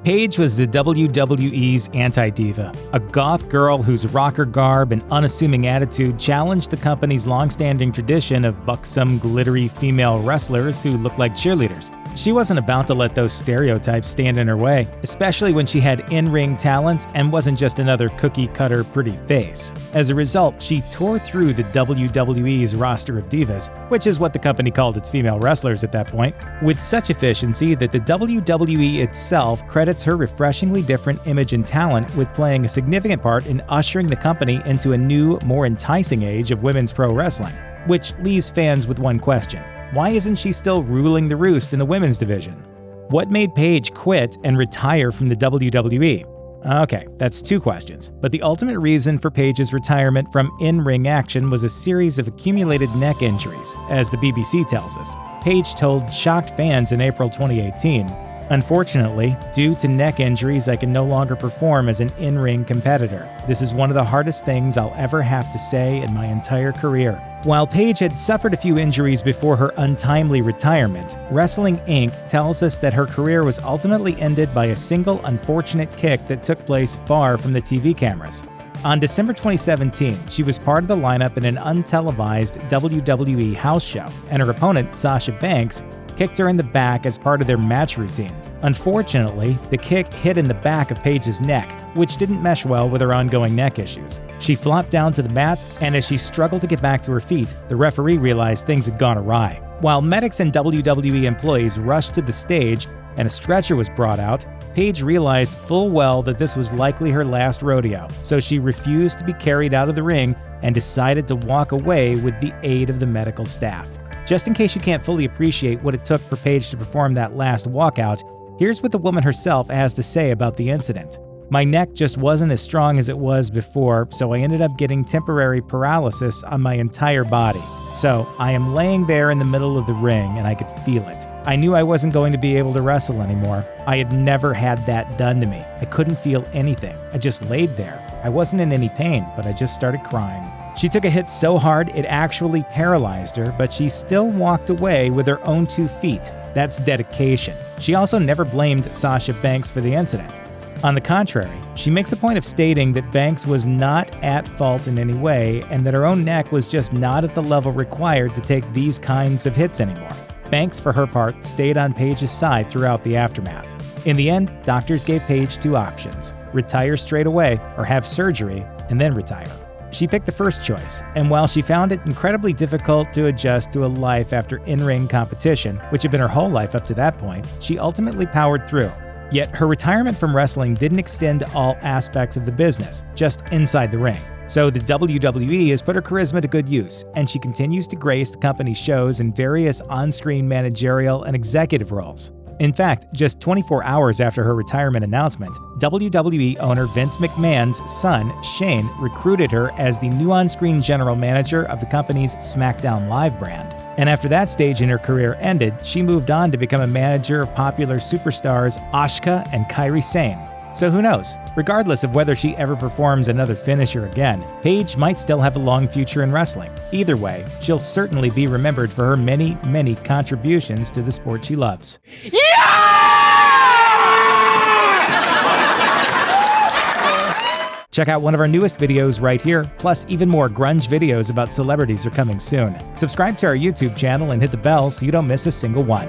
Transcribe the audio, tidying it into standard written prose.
Paige was the WWE's Anti-Diva, a goth girl whose rocker garb and unassuming attitude challenged the company's long-standing tradition of buxom, glittery female wrestlers who looked like cheerleaders. She wasn't about to let those stereotypes stand in her way, especially when she had in-ring talents and wasn't just another cookie-cutter pretty face. As a result, she tore through the WWE's roster of divas, which is what the company called its female wrestlers at that point, with such efficiency that the WWE itself credits her refreshingly different image and talent with playing a significant part in ushering the company into a new, more enticing age of women's pro wrestling. Which leaves fans with one question: why isn't she still ruling the roost in the women's division? What made Paige quit and retire from the WWE? Okay, that's two questions, but the ultimate reason for Paige's retirement from in-ring action was a series of accumulated neck injuries, as the BBC tells us. Paige told shocked fans in April 2018, "Unfortunately, due to neck injuries, I can no longer perform as an in-ring competitor. This is one of the hardest things I'll ever have to say in my entire career." While Paige had suffered a few injuries before her untimely retirement, Wrestling Inc. tells us that her career was ultimately ended by a single unfortunate kick that took place far from the TV cameras. On December 2017, she was part of the lineup in an untelevised WWE house show, and her opponent, Sasha Banks, kicked her in the back as part of their match routine. Unfortunately, the kick hit in the back of Paige's neck, which didn't mesh well with her ongoing neck issues. She flopped down to the mat, and as she struggled to get back to her feet, the referee realized things had gone awry. While medics and WWE employees rushed to the stage and a stretcher was brought out, Paige realized full well that this was likely her last rodeo, so she refused to be carried out of the ring and decided to walk away with the aid of the medical staff. Just in case you can't fully appreciate what it took for Paige to perform that last walkout, here's what the woman herself has to say about the incident. "My neck just wasn't as strong as it was before, so I ended up getting temporary paralysis on my entire body. So I am laying there in the middle of the ring and I could feel it. I knew I wasn't going to be able to wrestle anymore. I had never had that done to me. I couldn't feel anything. I just laid there. I wasn't in any pain, but I just started crying." She took a hit so hard it actually paralyzed her, but she still walked away with her own 2 feet. That's dedication. She also never blamed Sasha Banks for the incident. On the contrary, she makes a point of stating that Banks was not at fault in any way and that her own neck was just not at the level required to take these kinds of hits anymore. Banks, for her part, stayed on Paige's side throughout the aftermath. In the end, doctors gave Paige 2 options: retire straight away or have surgery and then retire. She picked the first choice, and while she found it incredibly difficult to adjust to a life after in-ring competition, which had been her whole life up to that point, she ultimately powered through. Yet her retirement from wrestling didn't extend to all aspects of the business, just inside the ring. So the WWE has put her charisma to good use, and she continues to grace the company's shows in various on-screen managerial and executive roles. In fact, just 24 hours after her retirement announcement, WWE owner Vince McMahon's son, Shane, recruited her as the new on-screen general manager of the company's SmackDown Live brand. And after that stage in her career ended, she moved on to become a manager of popular superstars Asuka and Kairi Sane. So who knows? Regardless of whether she ever performs another finisher again, Paige might still have a long future in wrestling. Either way, she'll certainly be remembered for her many, many contributions to the sport she loves. Check out one of our newest videos right here, plus even more grunge videos about celebrities are coming soon. Subscribe to our YouTube channel and hit the bell so you don't miss a single one.